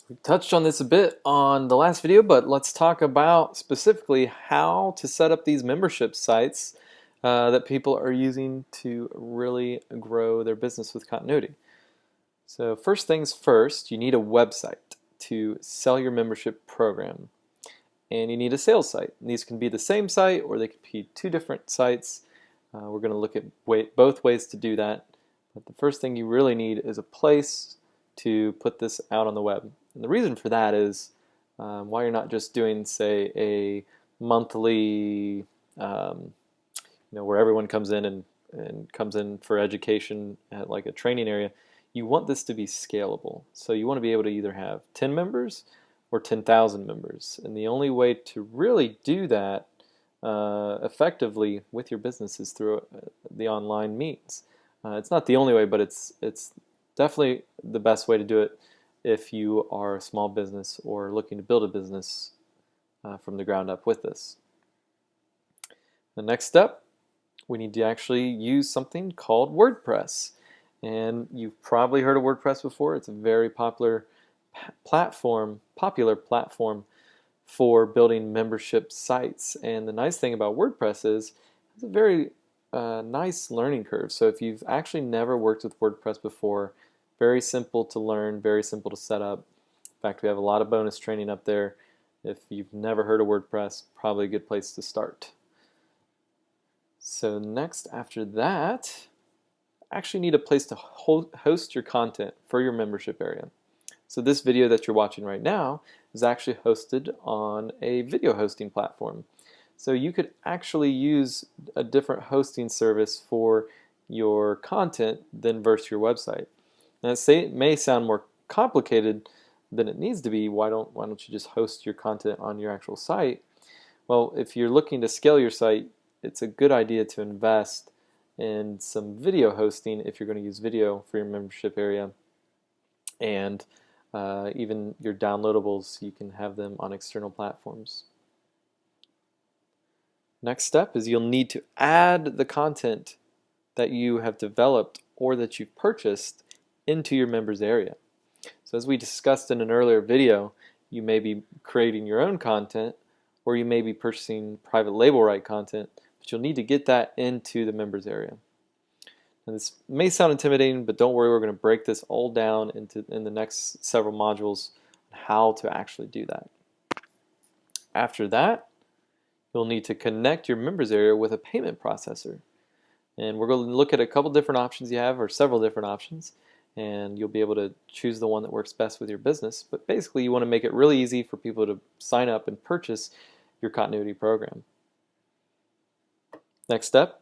We touched on this a bit on the last video, but let's talk about specifically how to set up these membership sites that people are using to really grow their business with continuity. So first things first, you need a website to sell your membership program. And you need a sales site. And these can be the same site or they could be two different sites. We're going to look at both ways to do that. But the first thing you really need is a place to put this out on the web. And the reason for that is why you're not just doing, say, a monthly, where everyone comes in and comes in for education at like a training area. You want this to be scalable. So you want to be able to either have 10 members or 10,000 members. And the only way to really do that effectively with your business is through the online means. It's not the only way, but it's definitely the best way to do it if you are a small business or looking to build a business from the ground up with this. The next step, we need to actually use something called WordPress. And you've probably heard of WordPress before. It's a very popular platform for building membership sites. And the nice thing about WordPress is it's a very nice learning curve. So if you've actually never worked with WordPress before, very simple to learn, very simple to set up. In fact, we have a lot of bonus training up there. If you've never heard of WordPress, probably a good place to start. So next, after that, actually need a place to host your content for your membership area. So this video that you're watching right now is actually hosted on a video hosting platform. So you could actually use a different hosting service for your content than versus your website. Now, it may sound more complicated than it needs to be. Why don't you just host your content on your actual site? Well, if you're looking to scale your site, it's a good idea to invest in some video hosting if you're going to use video for your membership area. And even your downloadables, you can have them on external platforms. Next step is you'll need to add the content that you have developed or that you've purchased into your members area. So as we discussed in an earlier video, you may be creating your own content or you may be purchasing private label right content, but you'll need to get that into the members area. And this may sound intimidating, but don't worry, we're going to break this all down in the next several modules on how to actually do that. After that, you'll need to connect your members area with a payment processor. And we're going to look at a couple different options you have, or several different options, and you'll be able to choose the one that works best with your business. But basically, you want to make it really easy for people to sign up and purchase your continuity program. Next step,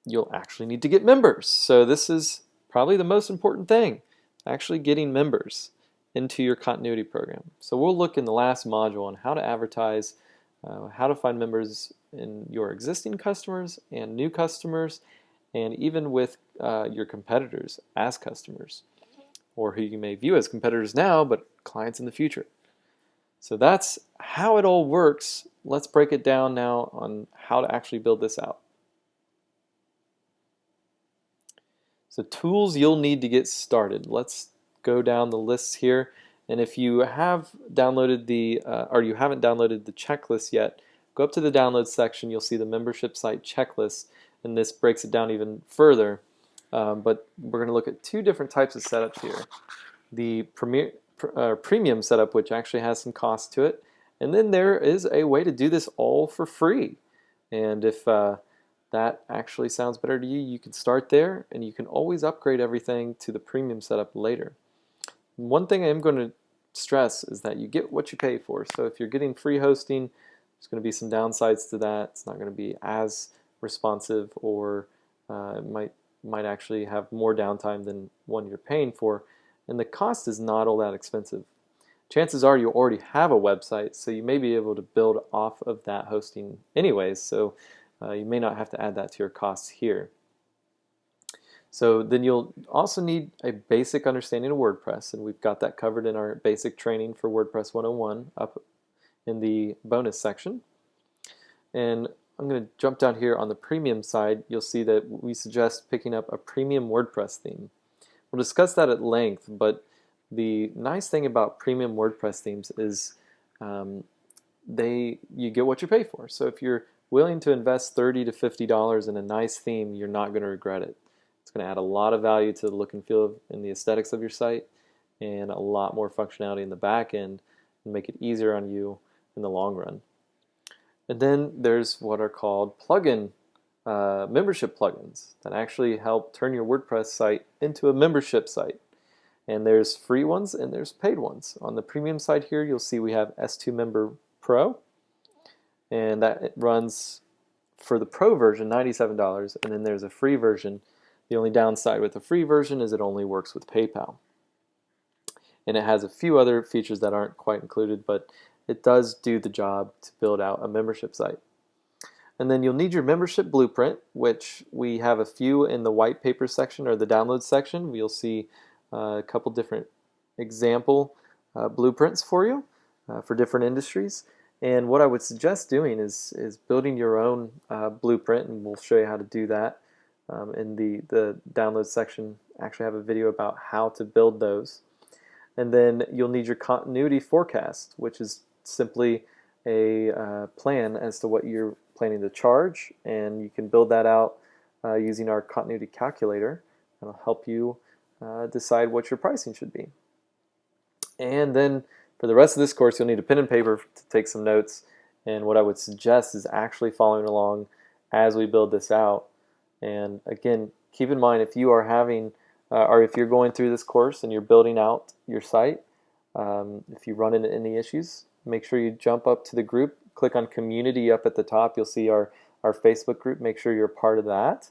you'll actually need to get members. So this is probably the most important thing, actually getting members into your continuity program. So we'll look in the last module on how to advertise, how to find members in your existing customers and new customers, and even with your competitors as customers, or who you may view as competitors now, but clients in the future. So that's how it all works. Let's break it down now on how to actually build this out. So tools you'll need to get started. Let's go down the lists here. And if you have downloaded or you haven't downloaded the checklist yet, go up to the download section. You'll see the membership site checklist, and this breaks it down even further. But we're going to look at two different types of setups here. The premium setup, which actually has some cost to it, and then there is a way to do this all for free. And if that actually sounds better to you, you can start there, and you can always upgrade everything to the premium setup later. One thing I am going to stress is that you get what you pay for. So if you're getting free hosting, there's going to be some downsides to that. It's not going to be as responsive, or it might actually have more downtime than one you're paying for, and the cost is not all that expensive. Chances are you already have a website, so you may be able to build off of that hosting anyways, so you may not have to add that to your costs here. So then you'll also need a basic understanding of WordPress, and we've got that covered in our basic training for WordPress 101 up in the bonus section. And I'm going to jump down here on the premium side. You'll see that we suggest picking up a premium WordPress theme. We'll discuss that at length, but The nice thing about premium WordPress themes is um, you get what you pay for. So if you're willing to invest $30 to $50 in a nice theme, you're not going to regret it. It's going to add a lot of value to the look and feel and the aesthetics of your site, and a lot more functionality in the back end, and make it easier on you in the long run. And then there's what are called plugin membership plugins that actually help turn your WordPress site into a membership site. And there's free ones and there's paid ones. On the premium side here, you'll see we have S2 Member Pro, and that runs for the Pro version $97, and then there's a free version. The only downside with the free version is it only works with PayPal. And it has a few other features that aren't quite included, but it does do the job to build out a membership site. And then you'll need your membership blueprint, which we have a few in the white paper section or the download section. You'll see a couple different example blueprints for you for different industries. And what I would suggest doing is building your own blueprint, and we'll show you how to do that in the download section. I actually have a video about how to build those. And then you'll need your continuity forecast, which is simply a plan as to what you're planning to charge, and you can build that out using our continuity calculator. It'll help you decide what your pricing should be. And then for the rest of this course, you'll need a pen and paper to take some notes, and what I would suggest is actually following along as we build this out. And again, keep in mind, if you are having or if you're going through this course and you're building out your site, if you run into any issues, make sure you jump up to the group, click on community up at the top. You'll see our Facebook group. Make sure you're a part of that,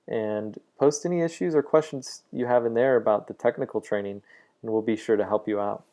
and post any issues or questions you have in there about the technical training, and we'll be sure to help you out.